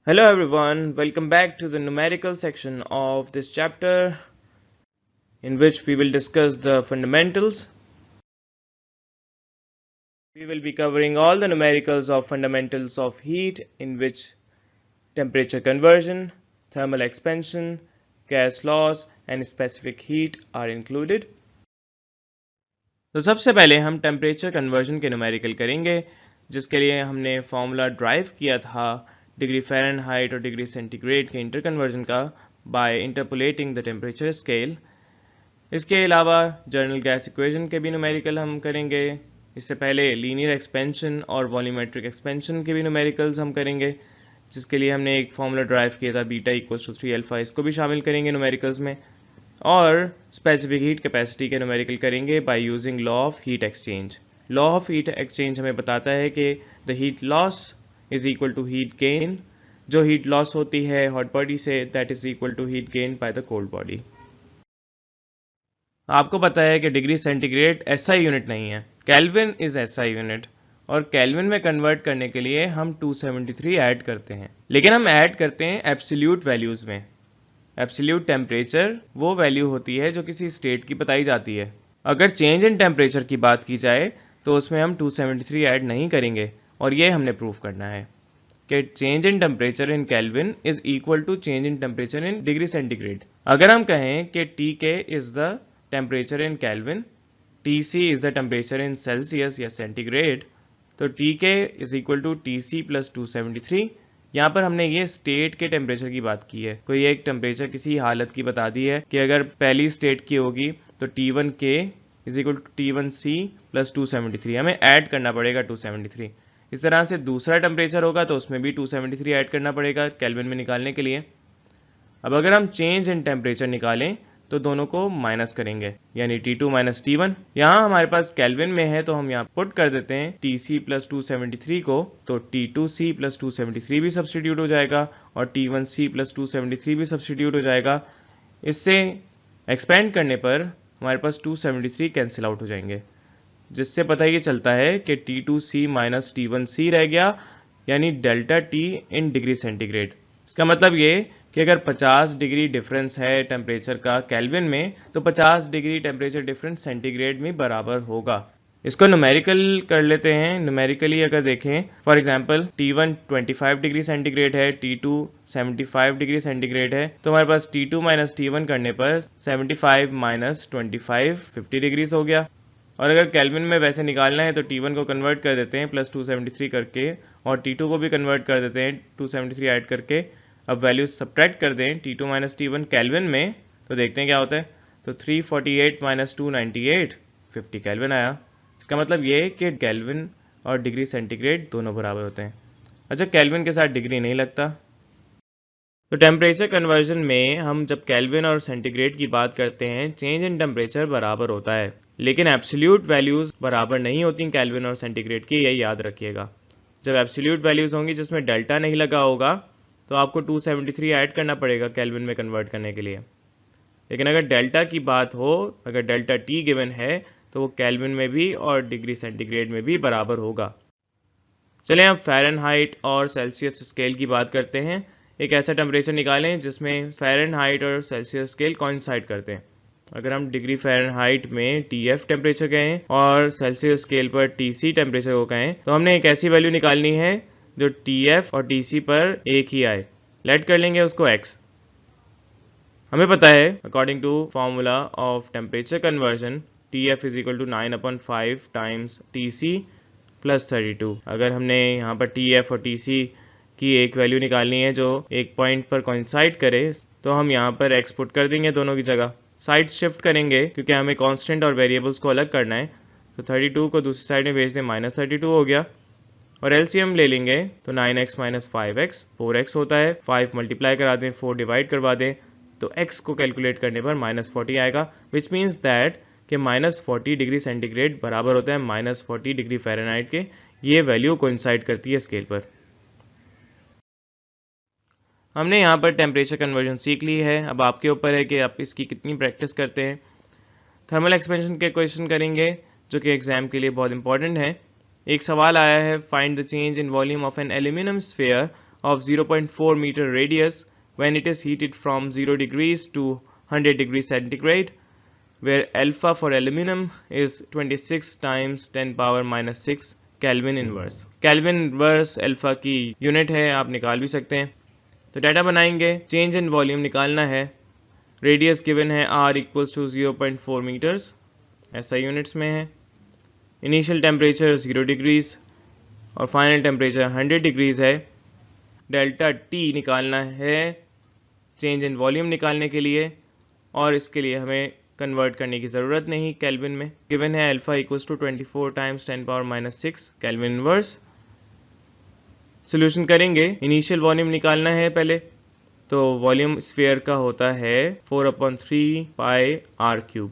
Hello everyone, welcome back to the numerical section of this chapter in which we will discuss the fundamentals. We will be covering all the numericals of fundamentals of heat in which temperature conversion, thermal expansion, gas loss and specific heat are included. तो सबसे पहले हम temperature conversion के numerical करेंगे जिसके लिए हमने formula derive किया था डिग्री फ़ारेनहाइट और डिग्री सेंटीग्रेड के इंटर कन्वर्जन का by interpolating the temperature scale. इसके अलावा जर्नल गैस इक्वेशन के भी न्यूमेरिकल हम करेंगे। इससे पहले लीनियर एक्सपेंशन और वॉल्यूमेट्रिक एक्सपेंशन के भी न्यूमेरिकल्स हम करेंगे जिसके लिए हमने एक फॉर्मूला ड्राइव किया था बीटा इक्वल्स टू 3 अल्फा, इसको भी शामिल करेंगे न्यूमेरिकल्स में। और स्पेसिफिक हीट कैपेसिटी के न्यूमेरिकल करेंगे by using law of heat exchange. Law of heat exchange हमें बताता है कि the heat loss is equal to heat gain, जो हीट लॉस होती है हॉट बॉडी से that is equal to heat gain by the cold body. आपको पता है कि डिग्री सेंटीग्रेड एसआई यूनिट नहीं है, केल्विन इज एसआई यूनिट, और केल्विन में कन्वर्ट करने के लिए हम 273 ऐड करते हैं, लेकिन हम ऐड करते हैं एब्सोल्यूट वैल्यूज में। एब्सोल्यूट टेम्परेचर वो वैल्यू होती है जो किसी स्टेट की बताई जाती है। अगर चेंज इन टेम्परेचर की बात की जाए तो उसमें हम 273 ऐड नहीं करेंगे, और ये हमने प्रूव करना है कि change in temperature in kelvin is equal to change in temperature in degree centigrade. अगर हम कहें कि Tk is the temperature in kelvin, Tc is the temperature in Celsius या सेंटीग्रेड, तो Tk is equal to Tc plus 273। यहाँ पर हमने ये स्टेट के टेम्परेचर की बात की है, कोई एक टेम्परेचर किसी हालत की बता दी है कि अगर पहली स्टेट की होगी तो T1K is equal to T1C plus 273, हमें ऐड करना पड़ेगा 273। इस तरह से दूसरा टेम्परेचर होगा तो उसमें भी 273 ऐड करना पड़ेगा केल्विन में निकालने के लिए। अब अगर हम चेंज इन टेम्परेचर निकालें तो दोनों को माइनस करेंगे, यानी T2 माइनस T1। यहाँ हमारे पास केल्विन में है तो हम यहाँ पुट कर देते हैं Tc प्लस 273 को, तो T2C प्लस 273 भी सब्सटीट्यूट हो जाएगा और T1C प्लस 273 भी सब्सटीट्यूट हो जाएगा। इससे एक्सपेंड करने पर हमारे पास 273 कैंसिल आउट हो जाएंगे, जिससे पता ये चलता है कि T2C माइनस T1C रह गया, यानी डेल्टा T इन डिग्री सेंटीग्रेड। इसका मतलब ये कि अगर 50 डिग्री डिफरेंस है टेम्परेचर का केल्विन में तो 50 डिग्री टेम्परेचर डिफरेंस सेंटीग्रेड में बराबर होगा। इसको न्यूमेरिकल कर लेते हैं। न्यूमेरिकली अगर देखें, for example T1 25 degree centigrade है, T2 75 डिग्री सेंटीग्रेड है, तो हमारे पास T2 माइनस T1 करने पर 75 माइनस 25 50 डिग्रीज हो गया। और अगर केल्विन में वैसे निकालना है तो T1 को कन्वर्ट कर देते हैं प्लस 273 करके, और T2 को भी कन्वर्ट कर देते हैं 273 ऐड करके। अब वैल्यूज सब्ट्रैक्ट कर दें T2 माइनस T1 केल्विन में, तो देखते हैं क्या होता है। तो 348 माइनस 298 50 केल्विन आया। इसका मतलब ये कि केल्विन और डिग्री सेंटीग्रेड दोनों बराबर होते हैं। अच्छा, केल्विन के साथ डिग्री नहीं लगता। तो टेम्परेचर कन्वर्जन में हम जब केल्विन और सेंटीग्रेड की बात करते हैं चेंज इन टेम्परेचर बराबर होता है, लेकिन एब्सोल्यूट वैल्यूज बराबर नहीं होती केल्विन और सेंटीग्रेड की, यही याद रखिएगा। जब एब्सोल्यूट वैल्यूज होंगी जिसमें डेल्टा नहीं लगा होगा तो आपको 273 ऐड करना पड़ेगा केल्विन में कन्वर्ट करने के लिए। लेकिन अगर डेल्टा की बात हो, अगर डेल्टा T गिवन है तो वो केल्विन में भी और डिग्री सेंटीग्रेड में भी बराबर होगा। चलें अब फ़ारेनहाइट और सेल्सियस स्केल की बात करते हैं। एक ऐसा टेम्परेचर निकालें जिसमें फ़ारेनहाइट और सेल्सियस स्केल कोइंसाइड करते हैं। अगर हम डिग्री फ़ारेनहाइट में TF टेम्परेचर कहें और सेल्सियस स्केल पर TC टेम्परेचर को कहें, तो हमने एक ऐसी वैल्यू निकालनी है जो TF और TC पर एक ही आए। लेट कर लेंगे उसको X। हमें पता है according to formula of temperature conversion TF is equal to 9/5 times TC plus 32। अगर हमने यहाँ पर TF और TC की एक वैल्यू निकालनी है जो एक पॉइंट पर कोइंसाइड करे, तो हम यहाँ पर X पुट कर देंगे दोनों की जगह। साइड शिफ्ट करेंगे क्योंकि हमें कांस्टेंट और वेरिएबल्स को अलग करना है, तो 32 को दूसरी साइड में भेज दें, माइनस 32 हो गया। और एलसीएम ले लेंगे तो 9x माइनस 5x 4x होता है। 5 मल्टीप्लाई करा दें, 4 डिवाइड करवा दें, तो x को कैलकुलेट करने पर माइनस 40 आएगा, विच मीन्स दैट कि माइनस 40 डिग्री सेंटीग्रेड बराबर होता है माइनस 40 डिग्री फ़ारेनहाइट के। ये वैल्यू कोइंसाइड करती है स्केल पर। हमने यहाँ पर टेम्परेचर कन्वर्जन सीख ली है, अब आपके ऊपर है कि आप इसकी कितनी प्रैक्टिस करते हैं। थर्मल एक्सपेंशन के क्वेश्चन करेंगे जो कि एग्जाम के लिए बहुत इंपॉर्टेंट है। एक सवाल आया है, find the change in volume of an aluminium sphere of 0.4 meter radius when it is heated from 0 degrees to 100 degrees centigrade, where alpha for aluminum is 26 times 10 power minus 6 Kelvin inverse. Kelvin inverse alpha की unit है, आप निकाल भी सकते हैं। तो data बनाएंगे, change in volume निकालना है, रेडियस गिवन है r इक्वल्स टू 0.4 मीटर्स, ऐसा यूनिट्स में है। इनिशियल टेम्परेचर 0 डिग्रीज और फाइनल टेम्परेचर 100 डिग्रीज है। डेल्टा टी निकालना है चेंज इन वॉल्यूम निकालने के लिए, और इसके लिए हमें कन्वर्ट करने की ज़रूरत नहीं केल्विन में। गिवन है alpha equals to 24 times 10 power minus 6 kelvin inverse. Solution करेंगे, इनिशियल वॉल्यूम निकालना है पहले, तो वॉल्यूम स्फीयर का होता है 4/3 पाई आर क्यूब।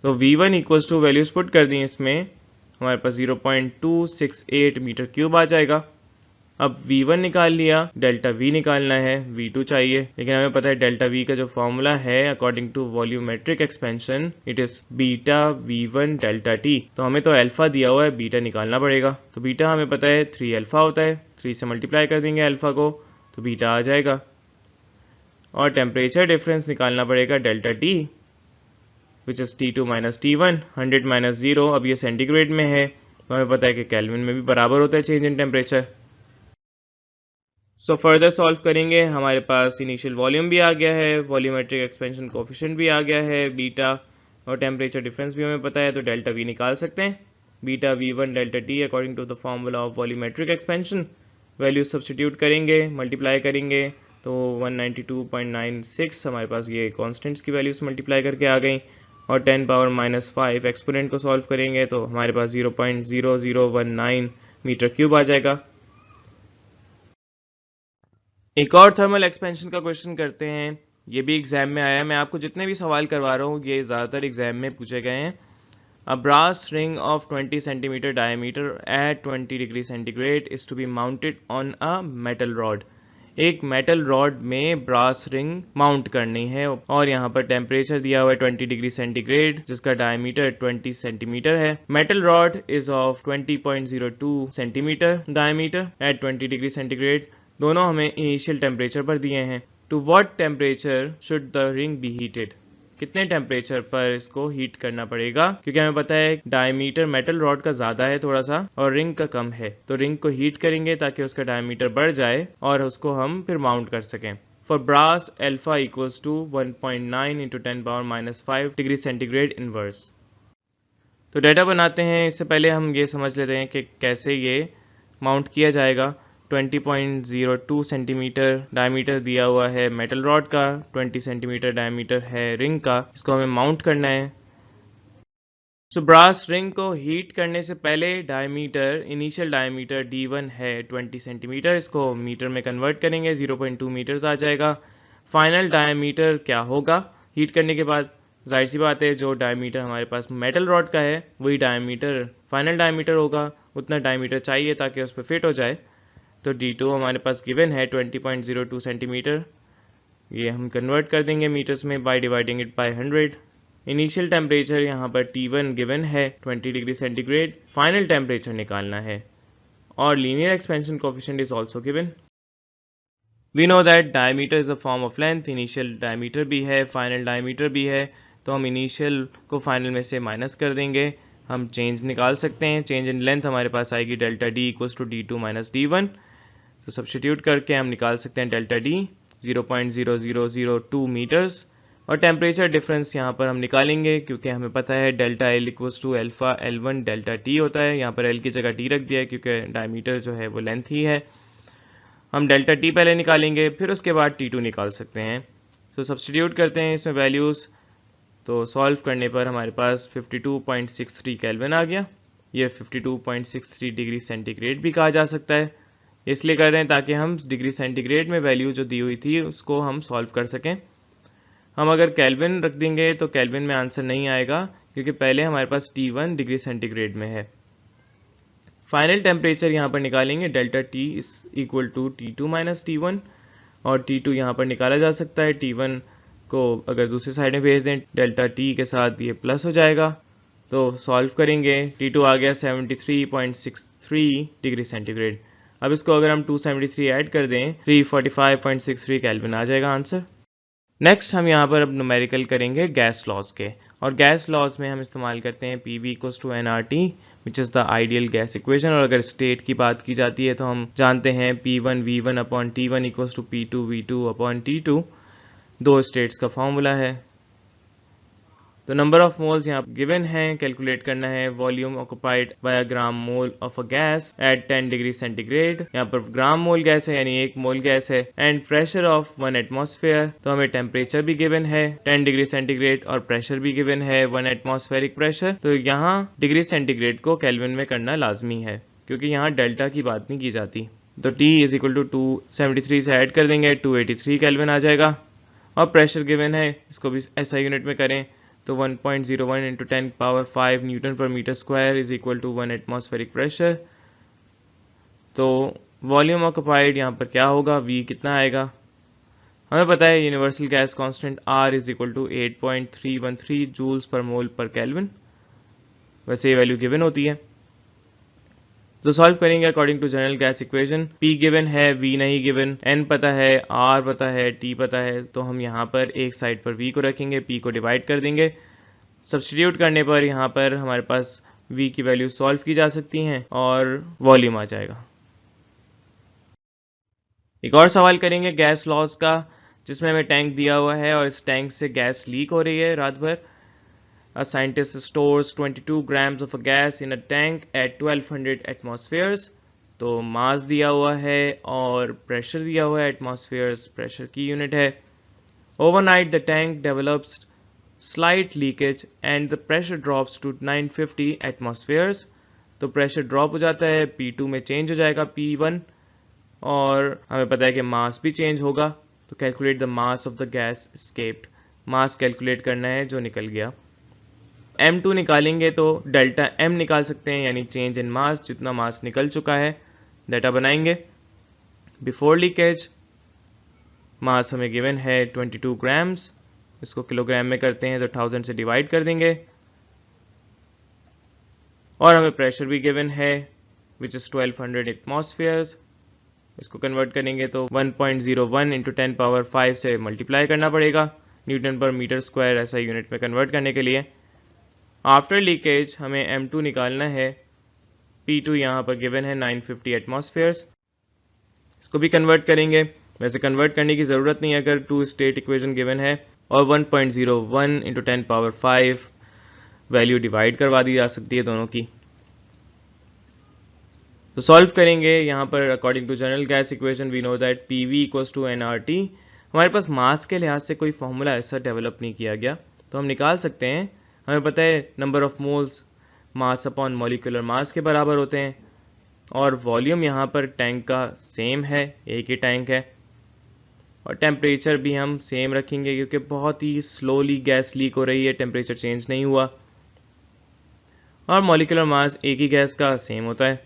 तो V1 equals to values put कर दी इसमें, हमारे पास 0.268 मीटर क्यूब आ जाएगा। अब V1 निकाल लिया, डेल्टा V निकालना है, V2 चाहिए, लेकिन हमें पता है डेल्टा V का जो फॉर्मूला है according to volumetric expansion it is beta V1 delta T। तो हमें तो अल्फा दिया हुआ है, बीटा निकालना पड़ेगा। तो बीटा हमें पता है 3 अल्फा होता है, 3 से मल्टीप्लाई कर देंगे अल्फा को तो बीटा आ जाएगा। और टेम्परेचर डिफरेंस निकालना पड़ेगा delta T which is T2 minus T1, 100 minus 0। अब ये सेंटीग्रेड में है तो हमें पता है कि केल्विन में भी बराबर होता है change in temperature. So further solve करेंगे, हमारे पास इनिशियल वॉल्यूम भी आ गया है, वॉल्यूमेट्रिक एक्सपेंशन कोफिशिएंट भी आ गया है, बीटा और टेम्परेचर डिफरेंस भी हमें पता है, तो डेल्टा V निकाल सकते हैं। Beta V1 delta T according to the formula of volumetric expansion. Values substitute करेंगे, मल्टीप्लाई करेंगे तो 192.96 हमारे पास ये कॉन्स्टेंट्स की वैल्यूज मल्टीप्लाई करके आ गई, और 10 पावर माइनस 5 एक्सपोनेंट को सॉल्व करेंगे तो हमारे पास 0.0019 मीटर क्यूब आ जाएगा। एक और थर्मल एक्सपेंशन का क्वेश्चन करते हैं, ये भी एग्जाम में आया है। मैं आपको जितने भी सवाल करवा रहा हूँ ये ज़्यादातर एग्जाम में पूछे गए हैं। A brass ring of 20 centimetre diameter at 20 degree centigrade is to be mounted on a metal rod. एक मेटल रॉड में ब्रास रिंग माउंट करनी है, और यहाँ पर टेम्परेचर दिया हुआ है 20 डिग्री सेंटीग्रेड जिसका डायमीटर 20 सेंटीमीटर है। Metal rod is of 20.02 centimetre diameter at 20 degree centigrade. दोनों हमें इनिशियल टेम्परेचर पर दिए हैं। To what temperature should the ring be heated, कितने टेम्परेचर पर इसको हीट करना पड़ेगा, क्योंकि हमें पता है डायमीटर मेटल रॉड का ज्यादा है थोड़ा सा और रिंग का कम है, तो रिंग को हीट करेंगे ताकि उसका डायमीटर बढ़ जाए और उसको हम फिर माउंट कर सकें। For brass alpha equals to 1.9 into 10 power minus 5 degree centigrade inverse. तो डाटा बनाते हैं, इससे पहले हम ये समझ लेते हैं कि कैसे ये माउंट किया जाएगा। 20.02 सेंटीमीटर डायमीटर दिया हुआ है मेटल रॉड का, 20 सेंटीमीटर डायमीटर है रिंग का, इसको हमें माउंट करना है। सो ब्रास रिंग को हीट करने से पहले डायमीटर, इनिशियल डायमीटर D1 है 20 सेंटीमीटर, इसको मीटर में कन्वर्ट करेंगे, 0.2 मीटर्स आ जाएगा। फाइनल डायमीटर क्या होगा हीट करने के बाद, जाहिर सी बात है जो डायमीटर हमारे पास मेटल रॉड का है वही डायमीटर फाइनल डायमीटर होगा, उतना डायमीटर चाहिए ताकि उस पर फिट हो जाए। तो D2 हमारे पास गिवन है 20.02 सेंटीमीटर, ये हम कन्वर्ट कर देंगे मीटर्स में by dividing it by 100। Initial temperature यहाँ पर T1 गिवन है 20 डिग्री सेंटीग्रेड, फाइनल टेम्परेचर निकालना है, और linear expansion coefficient is also given. We know that diameter is a form of length, initial diameter भी है फाइनल डायमीटर भी है, तो हम इनिशियल को फाइनल में से माइनस कर देंगे, हम चेंज निकाल सकते हैं। चेंज इन लेंथ हमारे पास आएगी delta D equals to D2 minus D1, तो सब्स्टिट्यूट करके हम निकाल सकते हैं डेल्टा D 0.0002 मीटर्स, और टेम्परेचर डिफरेंस यहाँ पर हम निकालेंगे क्योंकि हमें पता है delta L equals to alpha L1 delta T होता है। यहाँ पर L की जगह T रख दिया है क्योंकि डायमीटर जो है वो लेंथ ही है। हम डेल्टा T पहले निकालेंगे, फिर उसके बाद T2 निकाल सकते हैं। तो सब्स्टिट्यूट करते हैं इसमें वैल्यूज़, तो सॉल्व करने पर हमारे पास 52.63 केल्विन आ गया। ये 52.63 डिग्री सेंटीग्रेड भी कहा जा सकता है, इसलिए कर रहे हैं ताकि हम डिग्री सेंटीग्रेड में वैल्यू जो दी हुई थी उसको हम सॉल्व कर सकें। हम अगर केल्विन रख देंगे तो केल्विन में आंसर नहीं आएगा क्योंकि पहले हमारे पास T1 डिग्री सेंटीग्रेड में है। फाइनल टेम्परेचर यहाँ पर निकालेंगे, delta T is equal to T2 minus T1, और T2 यहाँ पर निकाला जा सकता है, T1 को अगर दूसरी साइड में भेज दें डेल्टा T के साथ ये प्लस हो जाएगा, तो सॉल्व करेंगे। T2 आ गया 73.63 डिग्री सेंटीग्रेड। अब इसको अगर हम 273 ऐड कर दें 345.63 केल्विन आ जाएगा आंसर। नेक्स्ट हम यहाँ पर अब न्यूमेरिकल करेंगे गैस लॉज के, और गैस लॉज में हम इस्तेमाल करते हैं PV = nRT which is the ideal gas equation. और अगर स्टेट की बात की जाती है तो हम जानते हैं P1 V1/T1 = P2 V2/T2 दो स्टेट्स का फॉर्मूला है। तो नंबर ऑफ मोल्स यहाँ गिवन है, कैलकुलेट करना है volume occupied by gram mole of a gas at 10 degree centigrade. यहाँ पर ग्राम मोल गैस है यानी 1 मोल गैस है, एंड प्रेशर ऑफ 1 एटमॉस्फेयर। तो हमें टेम्परेचर भी गिवन है 10 डिग्री सेंटीग्रेड और प्रेशर भी गिवन है 1 एटमॉस्फेरिक प्रेशर। तो यहाँ डिग्री सेंटीग्रेड को केल्विन में करना लाजमी है क्योंकि यहाँ डेल्टा की बात नहीं की जाती। तो T = 273 से ऐड कर देंगे 283 केल्विन आ जाएगा। और प्रेशर गिवन है, इसको भी SI यूनिट में करें तो 1.01 × 10⁵ न्यूटन पर metre square is equal to 1 atmospheric pressure. तो वॉल्यूम ऑक्युपाइड यहाँ पर क्या होगा, V कितना आएगा, हमें पता है universal gas constant R = 8.313 joules per mole पर केल्विन, वैसे ये वैल्यू गिवन होती है। तो सॉल्व करेंगे according to general gas equation. P given है, V नहीं गिवन, N पता है, R पता है, T पता है। तो हम यहाँ पर एक साइड पर V को रखेंगे, P को डिवाइड कर देंगे। सब्स्टिट्यूट करने पर यहाँ पर हमारे पास V की वैल्यू सॉल्व की जा सकती हैं और वॉल्यूम आ जाएगा। एक और सवाल करेंगे गैस लॉस का, जिसमें हमें टैंक दिया हुआ है और इस टैंक से गैस लीक हो रही है रात भर। A scientist stores 22 grams of a gas in a tank at 1200 atmospheres। तो मास दिया हुआ है और प्रेशर दिया हुआ है, एटमॉस्फेयर्स प्रेशर की यूनिट है। Overnight the tank develops slight leakage and the pressure drops to 950 atmospheres। तो प्रेशर ड्रॉप हो जाता है, P2 में चेंज हो जाएगा P1, और हमें पता है कि मास भी चेंज होगा। तो calculate the mass of the gas escaped, mass calculate करना है जो निकल गया। M2 निकालेंगे तो डेल्टा M निकाल सकते हैं यानी चेंज इन मास, जितना मास निकल चुका है डेटा बनाएंगे। बिफोर लीकेज मास हमें गिवन है 22 ग्राम्स, इसको किलोग्राम में करते हैं तो 1000 से डिवाइड कर देंगे। और हमें प्रेशर भी गिवन है विच इज 1200 एटमॉस्फेयर्स, इसको कन्वर्ट करेंगे तो 1.01 × 10⁵ से मल्टीप्लाई करना पड़ेगा न्यूटन पर मीटर स्क्वायर SI यूनिट में कन्वर्ट करने के लिए। आफ्टर लीकेज हमें M2 निकालना है, P2 यहाँ पर गिवन है 950 एटमॉस्फेयर्स, इसको भी कन्वर्ट करेंगे। वैसे कन्वर्ट करने की ज़रूरत नहीं है अगर 2 स्टेट इक्वेशन गिवन है, और 1.01 × 10⁵ वैल्यू डिवाइड करवा दी जा सकती है दोनों की। तो सॉल्व करेंगे यहाँ पर according to general gas equation we know that PV = nRT। हमारे पास मास के लिहाज से कोई फॉर्मूला ऐसा डेवलप नहीं किया गया, तो हम निकाल सकते हैं। हमें पता है number of moles mass upon molecular mass के बराबर होते हैं, और वॉल्यूम यहाँ पर टैंक का सेम है, एक ही टैंक है, और टेम्परेचर भी हम सेम रखेंगे क्योंकि बहुत ही स्लोली गैस लीक हो रही है, टेम्परेचर चेंज नहीं हुआ, और मॉलिक्यूलर मास एक ही गैस का सेम होता है।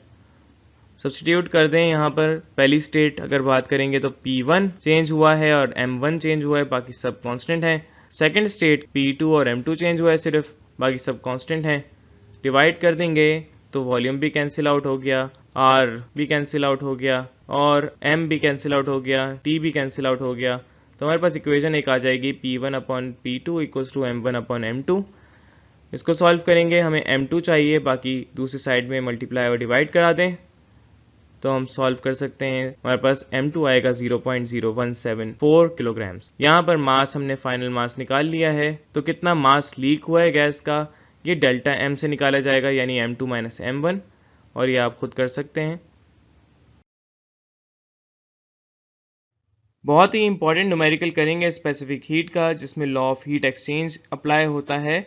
सब्स्टिट्यूट कर दें यहाँ पर, पहली स्टेट अगर बात करेंगे तो P1 चेंज हुआ है और M1 चेंज हुआ है, बाकी सब कांस्टेंट हैं। सेकंड स्टेट P2 और M2 चेंज हुआ है सिर्फ, बाकी सब कांस्टेंट हैं। डिवाइड कर देंगे तो वॉल्यूम भी कैंसिल आउट हो गया, R भी कैंसिल आउट हो गया, और M भी कैंसिल आउट हो गया, T भी कैंसिल आउट हो गया। तो हमारे पास इक्वेशन एक आ जाएगी P1/P2 = M1/M2। इसको सॉल्व करेंगे, हमें M2 चाहिए, बाकी दूसरी साइड में मल्टीप्लाई और डिवाइड करा दें तो हम सॉल्व कर सकते हैं। हमारे पास M2 आएगा 0.0174 किलोग्राम्स। यहाँ पर मास हमने फाइनल मास निकाल लिया है, तो कितना मास लीक हुआ है गैस का ये डेल्टा M से निकाला जाएगा यानी M2 - M1, और ये आप खुद कर सकते हैं। बहुत ही इंपॉर्टेंट न्यूमेरिकल करेंगे स्पेसिफिक हीट का, जिसमें law of heat exchange apply होता है।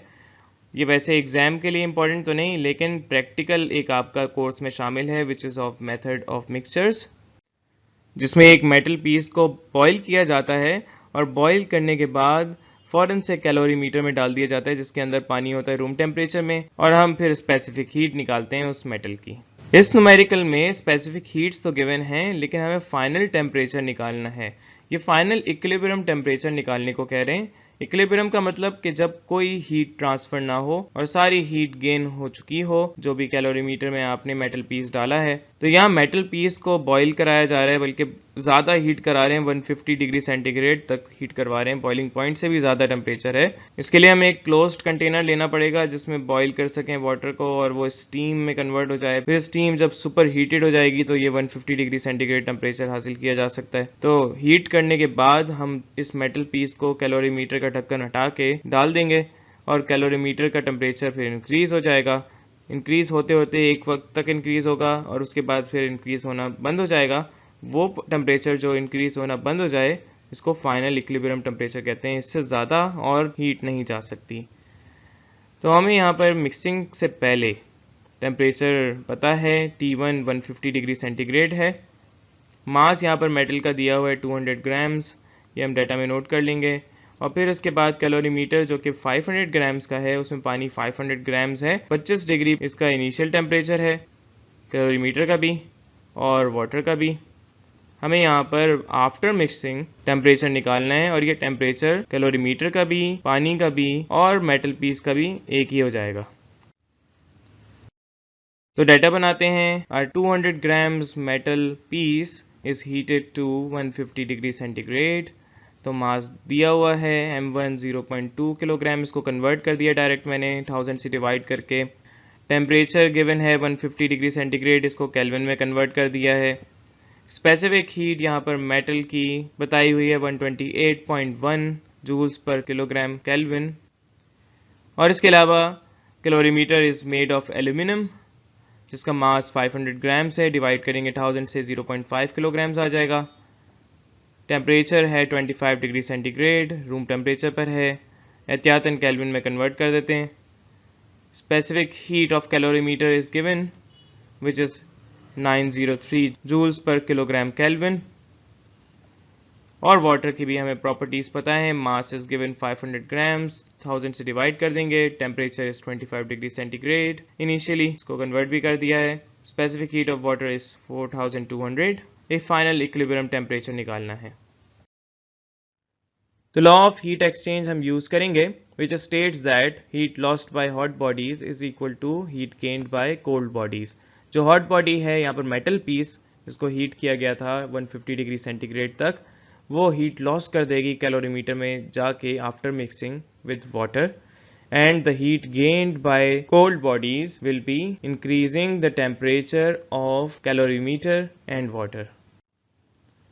ये वैसे एग्जाम के लिए इंपॉर्टेंट तो नहीं, लेकिन प्रैक्टिकल एक आपका कोर्स में शामिल है which is of method of mixtures, जिसमें एक मेटल पीस को बॉईल किया जाता है और बॉईल करने के बाद फ़ौरन से कैलोरीमीटर में डाल दिया जाता है जिसके अंदर पानी होता है रूम टेम्परेचर में, और हम फिर स्पेसिफिक हीट निकालते हैं उस मेटल की। इस न्यूमेरिकल में स्पेसिफिक हीट्स तो गिवन हैं, लेकिन हमें फाइनल टेम्परेचर निकालना है। ये फाइनल इक्विलिब्रियम टेम्परेचर निकालने को कह रहे हैं। इक्विलिब्रियम का मतलब कि जब कोई हीट ट्रांसफर ना हो और सारी हीट गेन हो चुकी हो, जो भी कैलोरीमीटर में आपने मेटल पीस डाला है, तो यहाँ मेटल पीस को बॉईल कराया जा रहा है, बल्कि ज़्यादा हीट करा रहे हैं, 150 डिग्री सेंटीग्रेड तक हीट करवा रहे हैं, बॉइलिंग पॉइंट से भी ज़्यादा टेम्परेचर है। इसके लिए हमें एक क्लोज्ड कंटेनर लेना पड़ेगा जिसमें बॉईल कर सकें वाटर को और वो स्टीम में कन्वर्ट हो जाए। फिर स्टीम जब सुपर हीटेड हो जाएगी तो ये 150 डिग्री सेंटीग्रेड टेम्परेचर हासिल किया जा सकता है। तो हीट करने के बाद हम इस मेटल पीस को कैलोरीमीटर का ढक्कन हटा के डाल देंगे और कैलोरीमीटर का टेम्परेचर फिर इंक्रीज हो जाएगा। इंक्रीज होते होते एक वक्त तक इंक्रीज होगा और उसके बाद फिर इंक्रीज होना बंद हो जाएगा। वो टेम्परेचर जो इंक्रीज होना बंद हो जाए इसको फाइनल इक्विलिब्रियम टेम्परेचर कहते हैं। इससे ज़्यादा और हीट नहीं जा सकती। तो हमें यहाँ पर मिक्सिंग से पहले टेम्परेचर पता है, T1 150 डिग्री सेंटीग्रेड है। मास यहाँ पर मेटल का दिया हुआ है 200 ग्राम्स, ये हम डाटा में नोट कर लेंगे। और फिर उसके बाद कैलोरीमीटर जो कि 500 ग्राम्स का है, उसमें पानी 500 ग्राम्स है। 25 डिग्री इसका इनिशियल टेम्परेचर है कैलोरीमीटर का भी और वाटर का भी। हमें यहाँ पर आफ्टर मिक्सिंग टेम्परेचर निकालना है और ये टेम्परेचर कैलोरीमीटर का भी, पानी का भी और मेटल पीस का भी एक ही हो जाएगा। तो डाटा बनाते हैं। Our 200 grams metal piece is heated to 150 degree centigrade. तो मास दिया हुआ है M1 0.2 किलोग्राम, इसको कन्वर्ट कर दिया डायरेक्ट मैंने 1000 से डिवाइड करके। टेम्परेचर गिवन है 150 डिग्री सेंटीग्रेड, इसको केल्विन में कन्वर्ट कर दिया है। स्पेसिफिक हीट यहाँ पर मेटल की बताई हुई है 128.1 जूल्स पर किलोग्राम केल्विन। और इसके अलावा calorimeter is made of aluminium जिसका मास 500 ग्राम्स है, डिवाइड करेंगे 1000 से 0.5 किलोग्राम्स आ जाएगा। टेम्परेचर है 25 डिग्री सेंटीग्रेड, रूम टेम्परेचर पर है। एहतियातन केल्विन में कन्वर्ट कर देते हैं। Specific heat of calorimeter is given which is 903 joules पर किलोग्राम केल्विन। और वाटर की भी हमें प्रॉपर्टीज पता है। मास इज गिवन 500 ग्राम्स, 1000 से डिवाइड कर देंगे। Temperature is 25 degree centigrade initially, इसको कन्वर्ट भी कर दिया है। Specific heat of water is 4200। एक फाइनल इक्विलिब्रियम टेम्परेचर निकालना है। तो लॉ ऑफ हीट एक्सचेंज हम यूज करेंगे which states that heat lost by hot bodies is equal to heat gained by cold bodies. जो हॉट बॉडी है यहाँ पर मेटल पीस, जिसको हीट किया गया था 150 डिग्री सेंटीग्रेड तक, वो हीट लॉस कर देगी कैलोरीमीटर में जाके after mixing with water, and the heat gained by cold bodies will be increasing the temperature of calorimeter and water।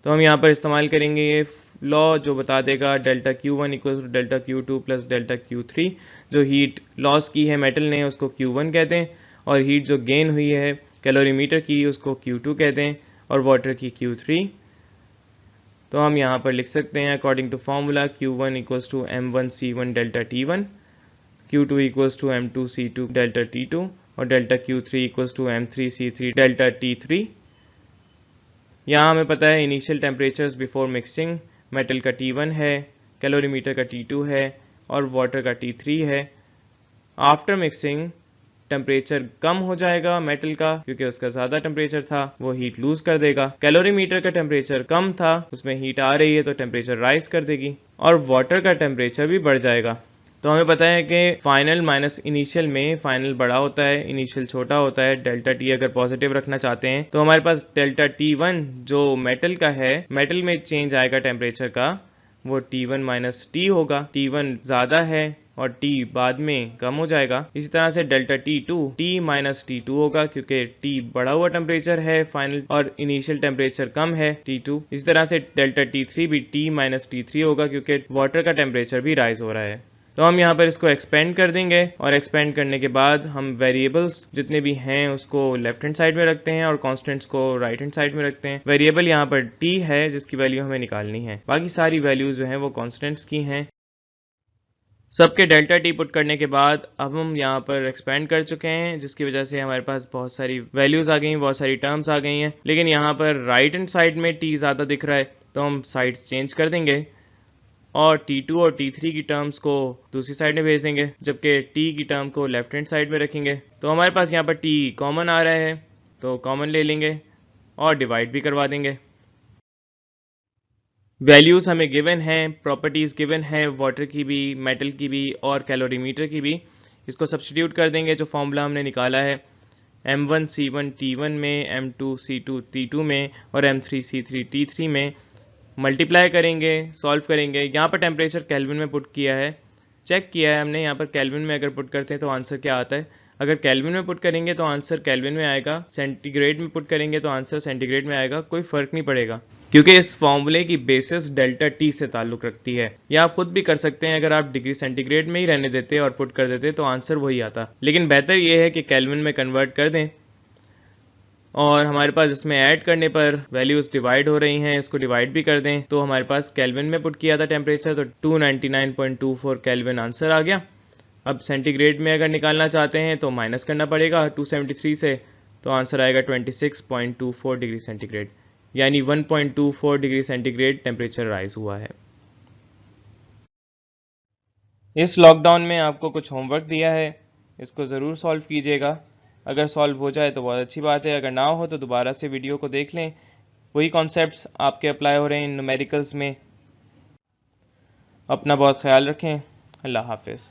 तो हम यहाँ पर इस्तेमाल करेंगे ये लॉ जो बता देगा delta Q1 equal to delta Q2 plus delta Q3। जो हीट लॉस की है मेटल ने उसको Q1 कहते हैं और हीट जो गेन हुई है कैलोरीमीटर की उसको Q2 कहते हैं और वाटर की Q3। तो हम यहाँ पर लिख सकते हैं according to formula Q1 equals to M1C1 delta T1, Q2 equals to M2C2 delta T2 और delta Q3 equals to M3C3 delta T3। यहाँ हमें पता है initial temperatures before mixing metal का T1 है, कैलोरीमीटर का T2 है और वाटर का T3 है। आफ्टर मिक्सिंग टेम्परेचर कम हो जाएगा मेटल का क्योंकि उसका ज्यादा टेम्परेचर था, वो हीट लूज कर देगा। कैलोरीमीटर का टेम्परेचर कम था, उसमें हीट आ रही है तो टेम्परेचर राइज कर देगी और वाटर का टेम्परेचर भी बढ़ जाएगा। तो हमें पता है कि फाइनल माइनस इनिशियल में फाइनल बड़ा होता है, इनिशियल छोटा होता है। डेल्टा टी अगर पॉजिटिव रखना चाहते हैं तो हमारे पास डेल्टा T1 जो मेटल का है, मेटल में चेंज आएगा टेम्परेचर का, वो T1 माइनस टी होगा। T1 ज्यादा है और T बाद में कम हो जाएगा। इसी तरह से delta T2 T minus T2 होगा क्योंकि T बढ़ा हुआ टेम्परेचर है फाइनल और इनिशियल टेम्परेचर कम है T2। इसी तरह से डेल्टा T3 भी T माइनस T3 होगा क्योंकि वाटर का टेम्परेचर भी राइज हो रहा है। तो हम यहाँ पर इसको एक्सपेंड कर देंगे और एक्सपेंड करने के बाद हम वेरिएबल्स जितने भी हैं उसको लेफ्ट हैंड साइड में रखते हैं और कॉन्स्टेंट्स को राइट हैंड साइड में रखते हैं। वेरिएबल यहाँ पर T है जिसकी वैल्यू हमें निकालनी है, बाकी सारी वैल्यूज जो हैं वो कॉन्स्टेंट्स की हैं। सबके डेल्टा T पुट करने के बाद अब हम यहाँ पर एक्सपेंड कर चुके हैं जिसकी वजह से हमारे पास बहुत सारी वैल्यूज आ गई हैं, बहुत सारी टर्म्स आ गई हैं। लेकिन यहाँ पर राइट हैंड साइड में T ज़्यादा दिख रहा है तो हम साइड्स चेंज कर देंगे और T2 और T3 की टर्म्स को दूसरी साइड में भेज देंगे जबकि T की टर्म को लेफ्ट हैंड साइड में रखेंगे। तो हमारे पास यहाँ पर T कॉमन आ रहा है तो कॉमन ले लेंगे और डिवाइड भी करवा देंगे। वैल्यूज हमें गिवन है, प्रॉपर्टीज गिवन है वाटर की भी, मेटल की भी और कैलोरीमीटर की भी। इसको सब्स्टिट्यूट कर देंगे जो फॉर्मूला हमने निकाला है। M1 C1 T1 में, M2 C2 T2 में और M3 C3 T3 में मल्टीप्लाई करेंगे, सॉल्व करेंगे। यहाँ पर टेम्परेचर केल्विन में पुट किया है, चेक किया है हमने। यहाँ पर केल्विन में अगर पुट करते हैं तो आंसर क्या आता है। अगर केल्विन में पुट करेंगे तो आंसर केल्विन में आएगा, सेंटीग्रेड में पुट करेंगे तो आंसर सेंटीग्रेड में आएगा, कोई फर्क नहीं पड़ेगा क्योंकि इस फॉर्मूले की बेसिस डेल्टा टी से ताल्लुक रखती है। या आप खुद भी कर सकते हैं, अगर आप डिग्री सेंटीग्रेड में ही रहने देते और पुट कर देते तो आंसर वही आता, लेकिन बेहतर ये है कि केल्विन में कन्वर्ट कर दें। और हमारे पास इसमें ऐड करने पर वैल्यूज डिवाइड हो रही हैं, इसको डिवाइड भी कर दें तो हमारे पास केल्विन में पुट किया था टेम्परेचर, तो 299.24 केल्विन आंसर आ गया। अब सेंटीग्रेड में अगर निकालना चाहते हैं तो माइनस करना पड़ेगा 273 से, तो आंसर आएगा 26.24 डिग्री सेंटीग्रेड, यानी 1.24 डिग्री सेंटीग्रेड टेम्परेचर राइज हुआ है। इस लॉकडाउन में आपको कुछ होमवर्क दिया है, इसको ज़रूर सॉल्व कीजिएगा। अगर सॉल्व हो जाए तो बहुत अच्छी बात है, अगर ना हो तो दोबारा से वीडियो को देख लें, वही कॉन्सेप्ट्स आपके अप्लाई हो रहे हैं इन न्यूमेरिकल्स में। अपना बहुत ख्याल रखें। अल्लाह हाफिज़।